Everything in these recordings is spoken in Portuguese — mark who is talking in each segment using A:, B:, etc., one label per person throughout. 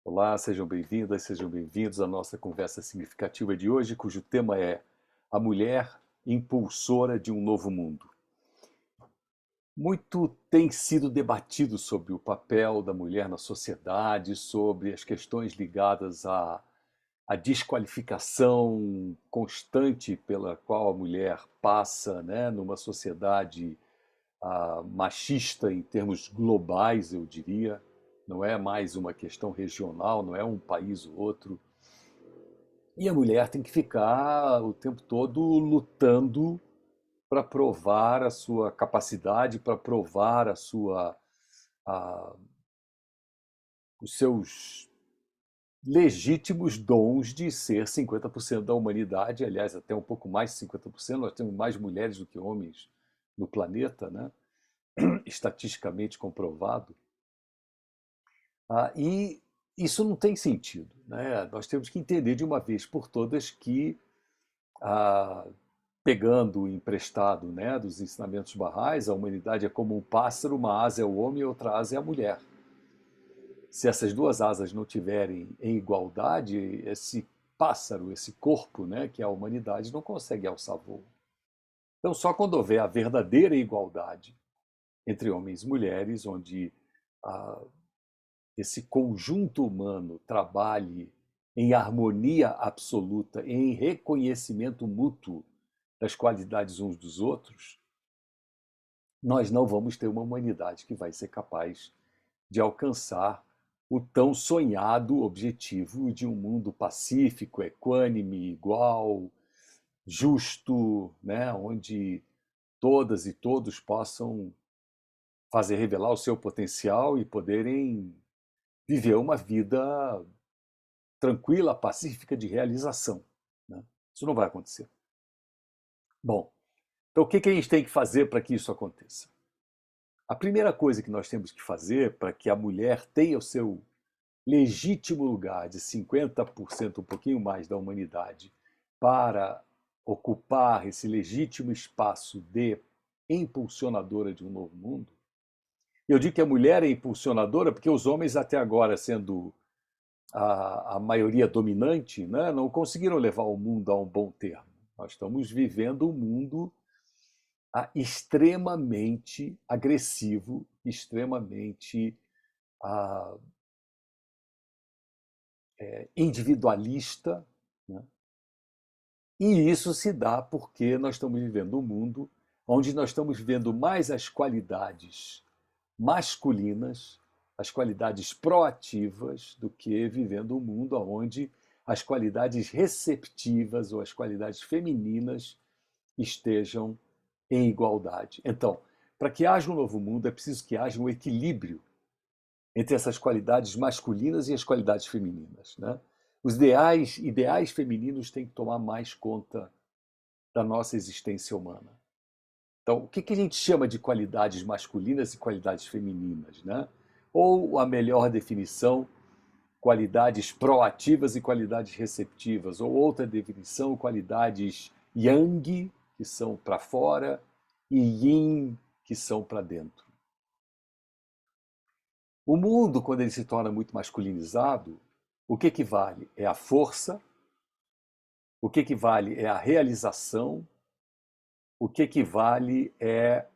A: Olá, sejam bem-vindas, sejam bem-vindos à nossa conversa significativa de hoje, cujo tema é a mulher impulsora de um novo mundo. Muito tem sido debatido sobre o papel da mulher na sociedade, sobre as questões ligadas à desqualificação constante pela qual a mulher passa, né, numa sociedade machista em termos globais, eu diria. Não é mais uma questão regional, não é um país ou outro. E a mulher tem que ficar o tempo todo lutando para provar a sua capacidade, para provar a- os seus legítimos dons de ser 50% da humanidade, aliás, até um pouco mais de 50%. Nós temos mais mulheres do que homens no planeta, né? Estatisticamente comprovado. E isso não tem sentido, né? Nós temos que entender de uma vez por todas que ah, pegando emprestado, né, dos ensinamentos barrais, a humanidade é como um pássaro, uma asa é o homem e outra asa é a mulher. Se essas duas asas não tiverem em igualdade, esse pássaro, esse corpo, né, que é a humanidade, não consegue alçar voo. Então, só quando houver a verdadeira igualdade entre homens e mulheres, onde ah, esse conjunto humano trabalhe em harmonia absoluta, em reconhecimento mútuo das qualidades uns dos outros, nós não vamos ter uma humanidade que vai ser capaz de alcançar o tão sonhado objetivo de um mundo pacífico, equânime, igual, justo, né, onde todas e todos possam fazer revelar o seu potencial e poderem viver uma vida tranquila, pacífica, de realização, né? Isso não vai acontecer. Bom, então o que a gente tem que fazer para que isso aconteça? A primeira coisa que nós temos que fazer para que a mulher tenha o seu legítimo lugar de 50%, um pouquinho mais da humanidade, para ocupar esse legítimo espaço de impulsionadora de um novo mundo. Eu digo que a mulher é impulsionadora porque os homens, até agora, sendo a maioria dominante, né, não conseguiram levar o mundo a um bom termo. Nós estamos vivendo um mundo extremamente agressivo, extremamente ah, individualista, né? E isso se dá porque nós estamos vivendo um mundo onde nós estamos vendo mais as qualidades masculinas, as qualidades proativas, do que vivendo um mundo onde as qualidades receptivas ou as qualidades femininas estejam em igualdade. Então, para que haja um novo mundo, é preciso que haja um equilíbrio entre essas qualidades masculinas e as qualidades femininas, né? Os ideais femininos têm que tomar mais conta da nossa existência humana. Então, o que a gente chama de qualidades masculinas e qualidades femininas, né? Ou a melhor definição, qualidades proativas e qualidades receptivas, ou outra definição, qualidades yang, que são para fora, e yin, que são para dentro. O mundo, quando ele se torna muito masculinizado, o que vale? É a força, o que vale é a realização, o que vale é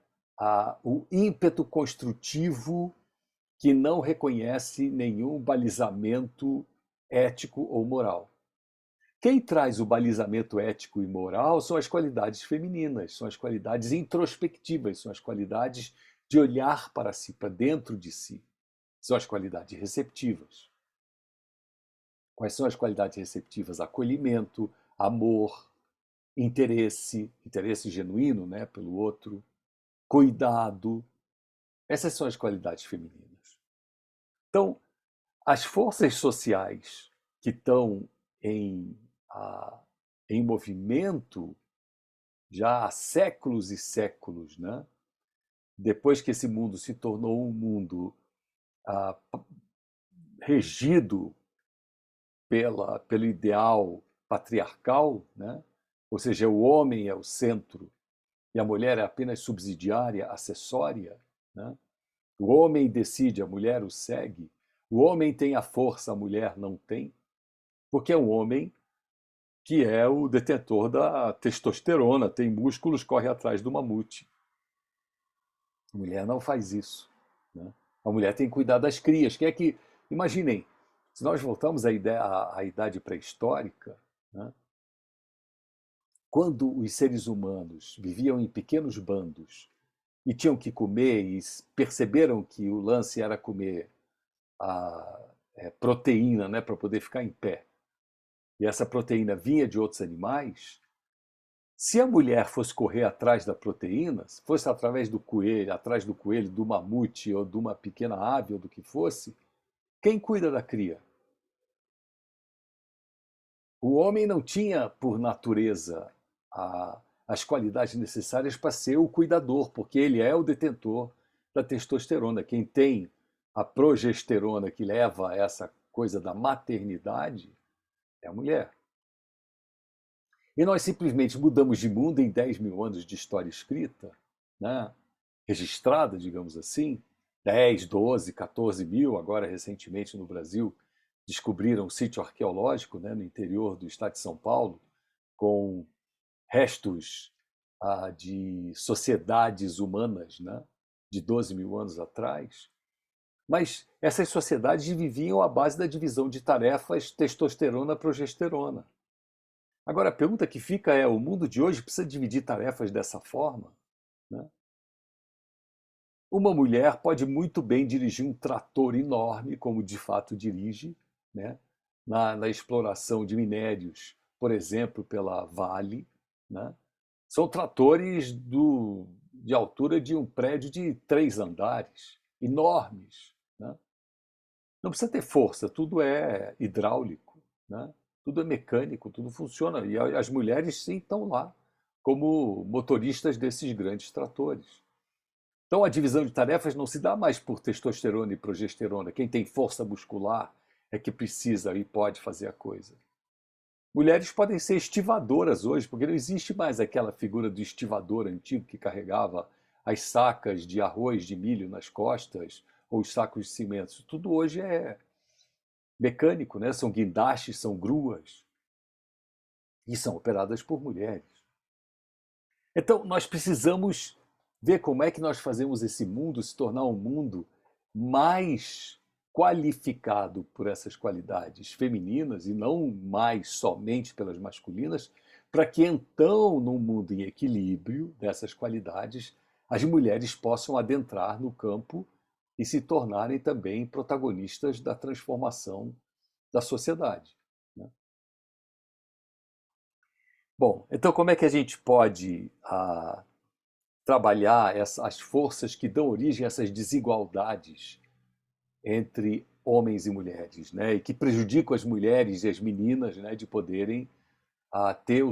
A: o ímpeto construtivo que não reconhece nenhum balizamento ético ou moral. Quem traz o balizamento ético e moral são as qualidades femininas, são as qualidades introspectivas, são as qualidades de olhar para si, para dentro de si, são as qualidades receptivas. Quais são as qualidades receptivas? Acolhimento, amor, interesse genuíno, né, pelo outro, cuidado. Essas são as qualidades femininas. Então, as forças sociais que estão em, a, em movimento já há séculos e séculos, né? Depois que esse mundo se tornou um mundo ah, regido pelo ideal patriarcal, né? Ou seja, o homem é o centro e a mulher é apenas subsidiária, acessória, né? O homem decide, a mulher o segue. O homem tem a força, a mulher não tem, porque é o homem que é o detentor da testosterona, tem músculos, corre atrás do mamute. A mulher não faz isso, né? A mulher tem que cuidar das crias, que é que, imaginem, se nós voltamos à idade pré-histórica, né? Quando os seres humanos viviam em pequenos bandos e tinham que comer e perceberam que o lance era comer a proteína, né, para poder ficar em pé, e essa proteína vinha de outros animais, se a mulher fosse correr atrás da proteína, se fosse através do coelho, atrás do coelho, do mamute ou de uma pequena ave ou do que fosse, quem cuida da cria? O homem não tinha, por natureza, as qualidades necessárias para ser o cuidador, porque ele é o detentor da testosterona. Quem tem a progesterona que leva a essa coisa da maternidade é a mulher. E nós simplesmente mudamos de mundo em 10 mil anos de história escrita, né? Registrada, digamos assim, 10, 12, 14 mil, agora recentemente no Brasil, descobriram um sítio arqueológico, né, no interior do estado de São Paulo, com restos de sociedades humanas, né, de 12 mil anos atrás. Mas essas sociedades viviam à base da divisão de tarefas testosterona-progesterona. Agora, a pergunta que fica é: o mundo de hoje precisa dividir tarefas dessa forma? Né? Uma mulher pode muito bem dirigir um trator enorme, como de fato dirige, né? Na exploração de minérios, por exemplo, pela Vale. Né? São tratores de altura de um prédio de 3 andares, enormes. Né? Não precisa ter força, tudo é hidráulico, né? Tudo é mecânico, tudo funciona. E as mulheres, sim, estão lá como motoristas desses grandes tratores. Então, a divisão de tarefas não se dá mais por testosterona e progesterona. Quem tem força muscular é que precisa e pode fazer a coisa. Mulheres podem ser estivadoras hoje, porque não existe mais aquela figura do estivador antigo que carregava as sacas de arroz, de milho nas costas, ou os sacos de cimento. Tudo hoje é mecânico, né? São guindastes, são gruas, e são operadas por mulheres. Então, nós precisamos ver como é que nós fazemos esse mundo se tornar um mundo mais qualificado por essas qualidades femininas e não mais somente pelas masculinas, para que então, num mundo em equilíbrio dessas qualidades, as mulheres possam adentrar no campo e se tornarem também protagonistas da transformação da sociedade. Né? Bom, então como é que a gente pode trabalhar as forças que dão origem a essas desigualdades entre homens e mulheres, né? E que prejudicam as mulheres e as meninas, né, de poderem ter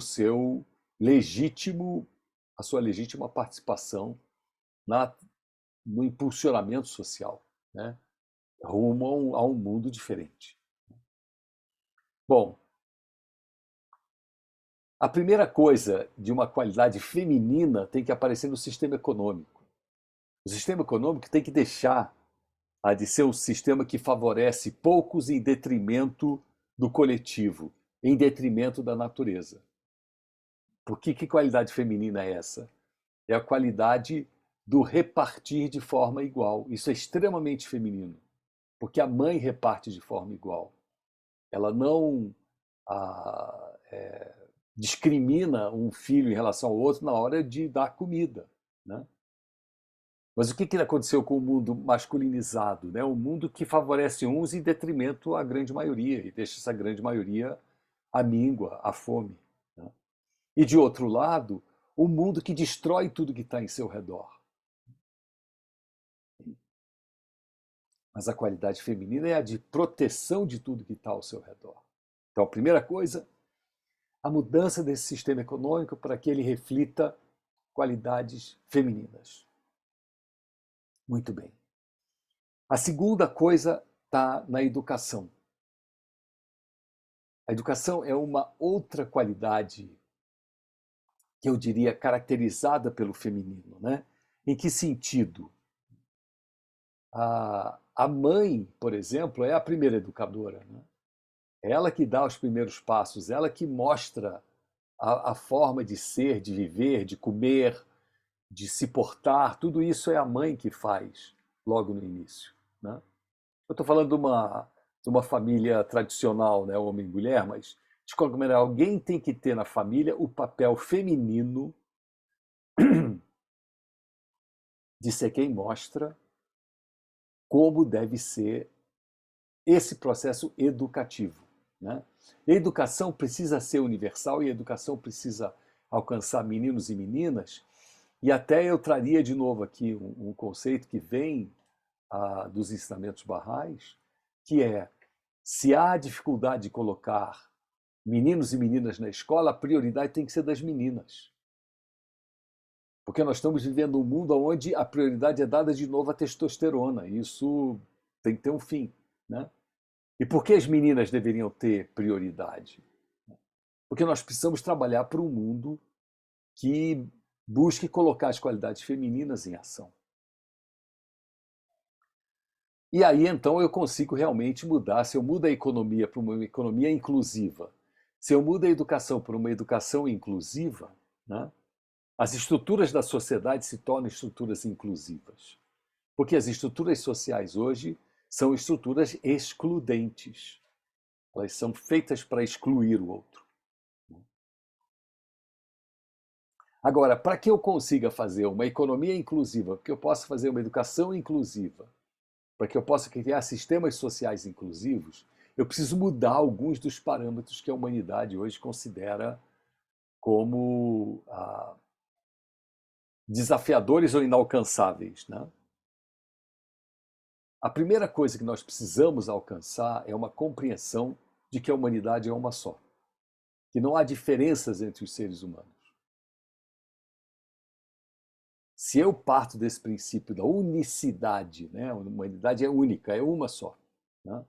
A: a sua legítima participação na, no impulsionamento social, né? Rumo a um mundo diferente. Bom, a primeira coisa de uma qualidade feminina tem que aparecer no sistema econômico. O sistema econômico tem que deixar de ser um sistema que favorece poucos em detrimento do coletivo, em detrimento da natureza. Porque que qualidade feminina é essa? É a qualidade do repartir de forma igual. Isso é extremamente feminino, porque a mãe reparte de forma igual. Ela não discrimina um filho em relação ao outro na hora de dar comida. Né? Mas o que aconteceu com o mundo masculinizado? Né? Um mundo que favorece uns em detrimento à grande maioria, e deixa essa grande maioria à míngua, à fome. Né? E, de outro lado, um mundo que destrói tudo que está em seu redor. Mas a qualidade feminina é a de proteção de tudo que está ao seu redor. Então, a primeira coisa, a mudança desse sistema econômico para que ele reflita qualidades femininas. Muito bem. A segunda coisa está na educação. A educação é uma outra qualidade que eu diria caracterizada pelo feminino, né? Em que sentido? A mãe, por exemplo, é a primeira educadora, né? É ela que dá os primeiros passos, ela que mostra a forma de ser, de viver, de comer, de se portar. Tudo isso é a mãe que faz logo no início, né? Eu estou falando de uma família tradicional, né, homem e mulher, mas de qualquer maneira, alguém tem que ter na família o papel feminino de ser quem mostra como deve ser esse processo educativo, né? A educação precisa ser universal e a educação precisa alcançar meninos e meninas. E até eu traria de novo aqui um conceito que vem dos ensinamentos barrais, que é: se há dificuldade de colocar meninos e meninas na escola, a prioridade tem que ser das meninas. Porque nós estamos vivendo um mundo onde a prioridade é dada de novo à testosterona. E isso tem que ter um fim, né? E por que as meninas deveriam ter prioridade? Porque nós precisamos trabalhar para um mundo que busque colocar as qualidades femininas em ação. E aí então eu consigo realmente mudar. Se eu mudo a economia para uma economia inclusiva, se eu mudo a educação para uma educação inclusiva, né, as estruturas da sociedade se tornam estruturas inclusivas. Porque as estruturas sociais hoje são estruturas excludentes. Elas são feitas para excluir o outro. Agora, para que eu consiga fazer uma economia inclusiva, para que eu possa fazer uma educação inclusiva, para que eu possa criar sistemas sociais inclusivos, eu preciso mudar alguns dos parâmetros que a humanidade hoje considera como desafiadores ou inalcançáveis, né? A primeira coisa que nós precisamos alcançar é uma compreensão de que a humanidade é uma só, que não há diferenças entre os seres humanos. Se eu parto desse princípio da unicidade, né, a humanidade é única, é uma só, né?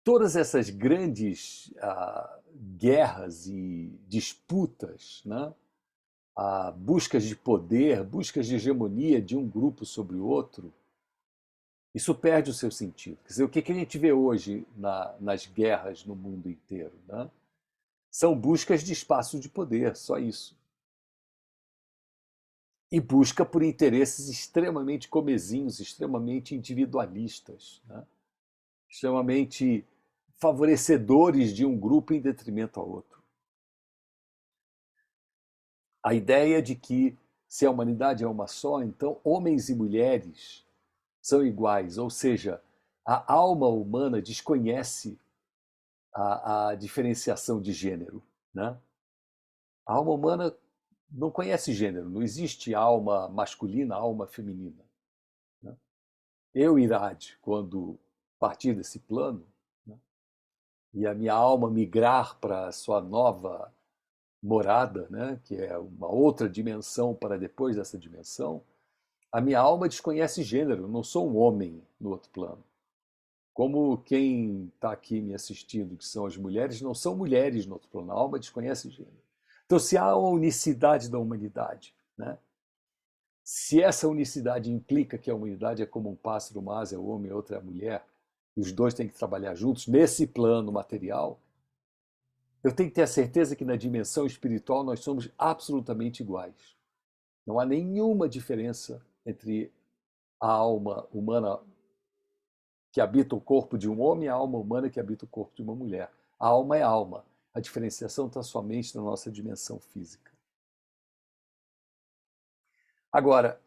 A: Todas essas grandes guerras e disputas, né, buscas de poder, buscas de hegemonia de um grupo sobre o outro, isso perde o seu sentido. Quer dizer, o que a gente vê hoje nas guerras no mundo inteiro, né? São buscas de espaço de poder, só isso. E busca por interesses extremamente comezinhos, extremamente individualistas, né? Extremamente favorecedores de um grupo em detrimento ao outro. A ideia de que, se a humanidade é uma só, então homens e mulheres são iguais, ou seja, a alma humana desconhece a diferenciação de gênero, né? A alma humana não conhece gênero, não existe alma masculina, alma feminina, né? Eu, Irade, quando partir desse plano, né, e a minha alma migrar para a sua nova morada, né, que é uma outra dimensão para depois dessa dimensão, a minha alma desconhece gênero, eu não sou um homem no outro plano. Como quem está aqui me assistindo, que são as mulheres, não são mulheres no outro plano, a alma desconhece gênero. Então, se há uma unicidade da humanidade, né, se essa unicidade implica que a humanidade é como um pássaro, uma asa é o homem, a outra é a mulher, e os dois têm que trabalhar juntos nesse plano material, eu tenho que ter a certeza que na dimensão espiritual nós somos absolutamente iguais. Não há nenhuma diferença entre a alma humana que habita o corpo de um homem e a alma humana que habita o corpo de uma mulher. A alma é alma. A diferenciação está somente na nossa dimensão física. Agora,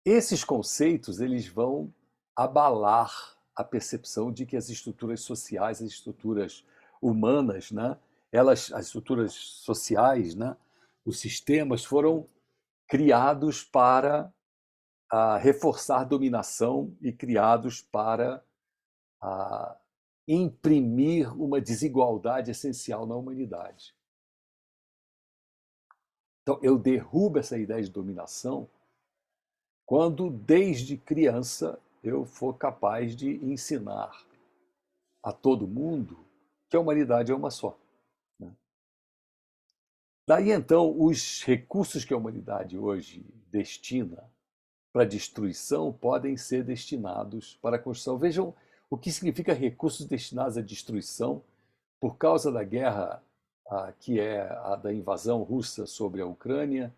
A: esses conceitos eles vão abalar a percepção de que as estruturas sociais, as estruturas humanas, né, as estruturas sociais, né, os sistemas foram criados para reforçar dominação e criados para imprimir uma desigualdade essencial na humanidade. Então, eu derrubo essa ideia de dominação quando, desde criança, eu for capaz de ensinar a todo mundo que a humanidade é uma só, né? Daí, então, os recursos que a humanidade hoje destina para destruição podem ser destinados para a construção. Vejam o que significa recursos destinados à destruição por causa da guerra que é a da invasão russa sobre a Ucrânia,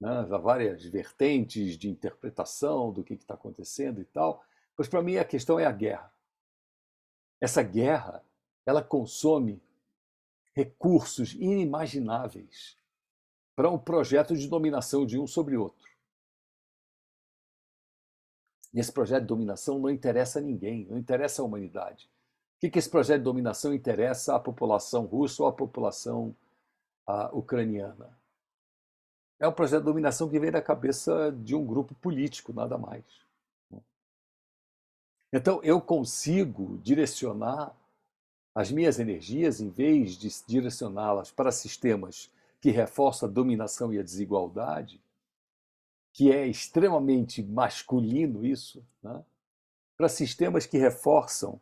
A: né? Há várias vertentes de interpretação do que está acontecendo e tal, mas para mim a questão é a guerra. Essa guerra, ela consome recursos inimagináveis para um projeto de dominação de um sobre outro. E esse projeto de dominação não interessa a ninguém, não interessa à humanidade. O que esse projeto de dominação interessa à população russa ou à população ucraniana? É um projeto de dominação que vem da cabeça de um grupo político, nada mais. Então, eu consigo direcionar as minhas energias, em vez de direcioná-las para sistemas que reforçam a dominação e a desigualdade, que é extremamente masculino isso, né? Para sistemas que reforçam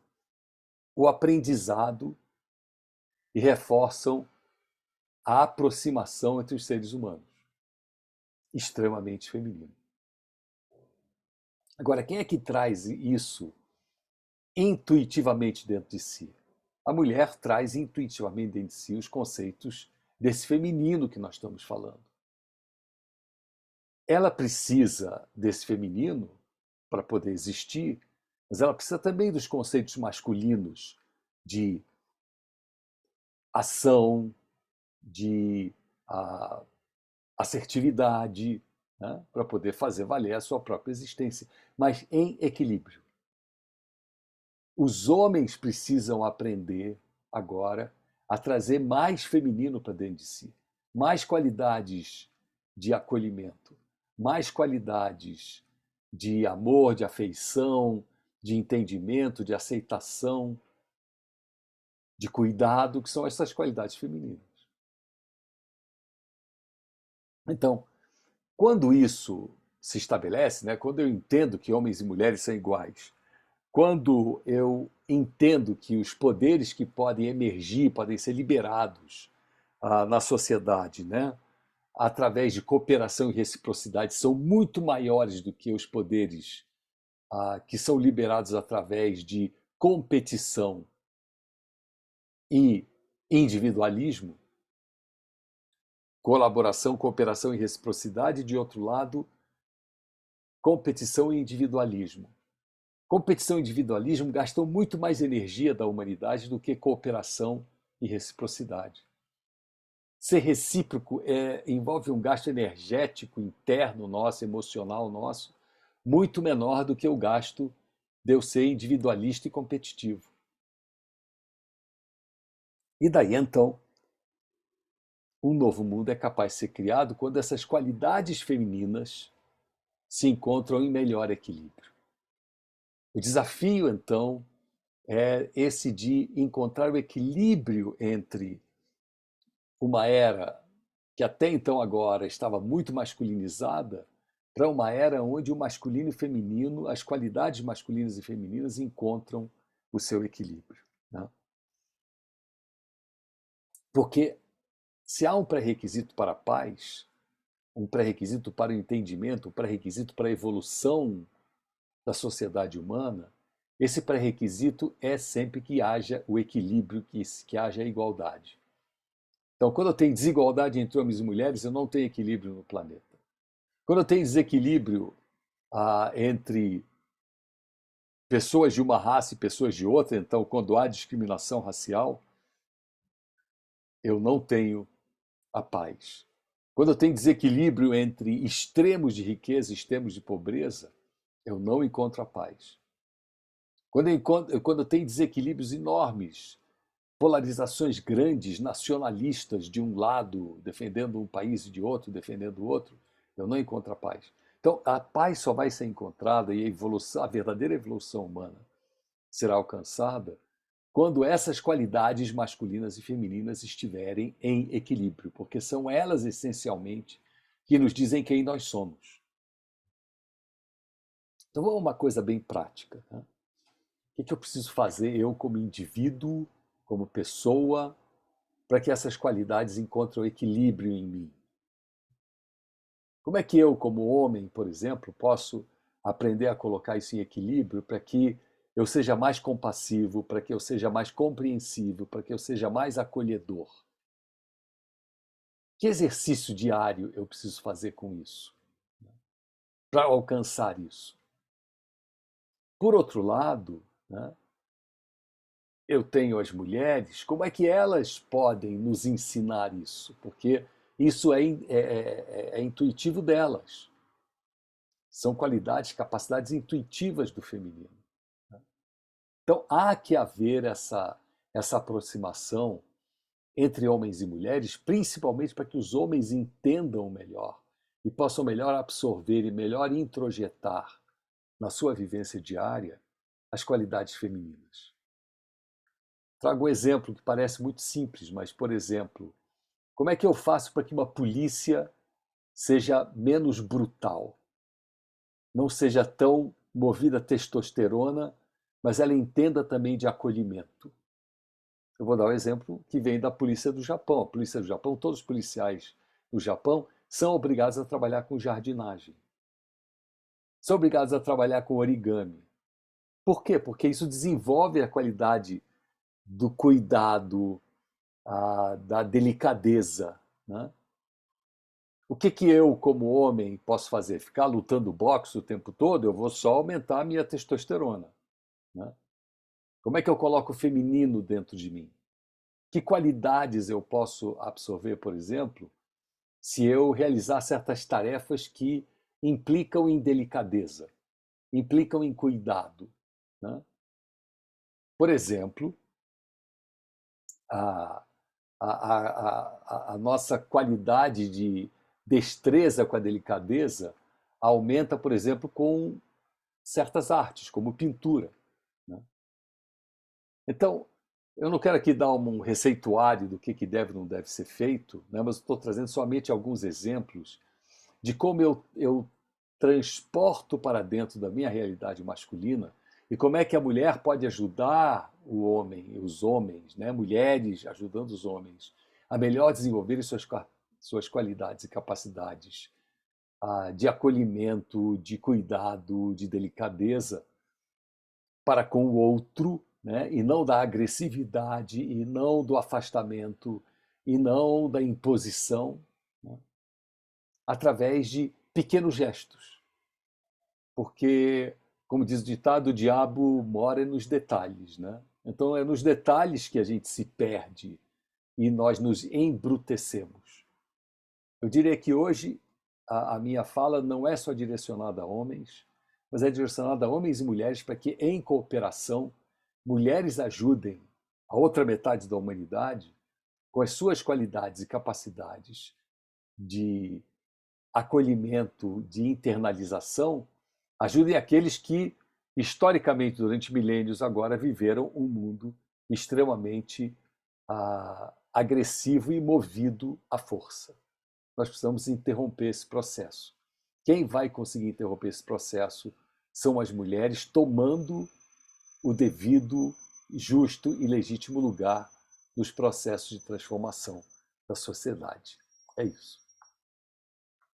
A: o aprendizado e reforçam a aproximação entre os seres humanos. Extremamente feminino. Agora, quem é que traz isso intuitivamente dentro de si? A mulher traz intuitivamente dentro de si os conceitos desse feminino que nós estamos falando. Ela precisa desse feminino para poder existir, mas ela precisa também dos conceitos masculinos de ação, de assertividade, né, para poder fazer valer a sua própria existência, mas em equilíbrio. Os homens precisam aprender agora a trazer mais feminino para dentro de si, mais qualidades de acolhimento, mais qualidades de amor, de afeição, de entendimento, de aceitação, de cuidado, que são essas qualidades femininas. Então, quando isso se estabelece, né, quando eu entendo que homens e mulheres são iguais, quando eu entendo que os poderes que podem emergir, podem ser liberados na sociedade, né, através de cooperação e reciprocidade, são muito maiores do que os poderes que são liberados através de competição e individualismo, colaboração, cooperação e reciprocidade, de outro lado, competição e individualismo. Competição e individualismo gastam muito mais energia da humanidade do que cooperação e reciprocidade. Ser recíproco envolve um gasto energético interno nosso, emocional nosso, muito menor do que o gasto de eu ser individualista e competitivo. E daí, então, um novo mundo é capaz de ser criado quando essas qualidades femininas se encontram em melhor equilíbrio. O desafio, então, é esse de encontrar o equilíbrio entre uma era que até então agora estava muito masculinizada para uma era onde o masculino e o feminino, as qualidades masculinas e femininas encontram o seu equilíbrio, né? Porque se há um pré-requisito para a paz, um pré-requisito para o entendimento, um pré-requisito para a evolução da sociedade humana, esse pré-requisito é sempre que haja o equilíbrio, que haja a igualdade. Então, quando eu tenho desigualdade entre homens e mulheres, eu não tenho equilíbrio no planeta. Quando eu tenho desequilíbrio entre pessoas de uma raça e pessoas de outra, então, quando há discriminação racial, eu não tenho a paz. Quando eu tenho desequilíbrio entre extremos de riqueza e extremos de pobreza, eu não encontro a paz. Quando eu tenho desequilíbrios enormes, polarizações grandes, nacionalistas de um lado, defendendo um país e de outro, defendendo o outro, eu não encontro a paz. Então, a paz só vai ser encontrada e a verdadeira evolução humana será alcançada quando essas qualidades masculinas e femininas estiverem em equilíbrio, porque são elas, essencialmente, que nos dizem quem nós somos. Então, vamos a uma coisa bem prática, né? O que eu preciso fazer, eu como indivíduo, como pessoa, para que essas qualidades encontrem equilíbrio em mim? Como é que eu, como homem, por exemplo, posso aprender a colocar isso em equilíbrio para que eu seja mais compassivo, para que eu seja mais compreensivo, para que eu seja mais acolhedor? Que exercício diário eu preciso fazer com isso, para alcançar isso? Por outro lado, né, eu tenho as mulheres, como é que elas podem nos ensinar isso? Porque isso é intuitivo delas. São qualidades, capacidades intuitivas do feminino. Então, há que haver essa aproximação entre homens e mulheres, principalmente para que os homens entendam melhor e possam melhor absorver e melhor introjetar na sua vivência diária as qualidades femininas. Trago um exemplo que parece muito simples, mas, por exemplo, como é que eu faço para que uma polícia seja menos brutal, não seja tão movida a testosterona, mas ela entenda também de acolhimento? Eu vou dar um exemplo que vem da polícia do Japão. A polícia do Japão, todos os policiais do Japão são obrigados a trabalhar com jardinagem. São obrigados a trabalhar com origami. Por quê? Porque isso desenvolve a qualidade do cuidado, da delicadeza. Né? O que eu, como homem, posso fazer? Ficar lutando boxe o tempo todo? Eu vou só aumentar a minha testosterona. Né? Como é que eu coloco o feminino dentro de mim? Que qualidades eu posso absorver, por exemplo, se eu realizar certas tarefas que implicam em delicadeza, implicam em cuidado? Né? Por exemplo, a, a nossa qualidade de destreza com a delicadeza aumenta, por exemplo, com certas artes, como pintura. Né? Então, eu não quero aqui dar um receituário do que deve ou não deve ser feito, né? Mas estou trazendo somente alguns exemplos de como eu transporto para dentro da minha realidade masculina e como é que a mulher pode ajudar o homem, os homens, né? Mulheres ajudando os homens a melhor desenvolverem suas qualidades e capacidades de acolhimento, de cuidado, de delicadeza para com o outro, né? E não da agressividade, e não do afastamento, e não da imposição, né? Através de pequenos gestos. Porque, como diz o ditado, o diabo mora nos detalhes, né? Então é nos detalhes que a gente se perde e nós nos embrutecemos. Eu diria que hoje a minha fala não é só direcionada a homens, mas é direcionada a homens e mulheres para que, em cooperação, mulheres ajudem a outra metade da humanidade com as suas qualidades e capacidades de acolhimento, de internalização, ajudem aqueles que, historicamente, durante milênios agora, viveram um mundo extremamente agressivo e movido à força. Nós precisamos interromper esse processo. Quem vai conseguir interromper esse processo são as mulheres tomando o devido, justo e legítimo lugar nos processos de transformação da sociedade. É isso.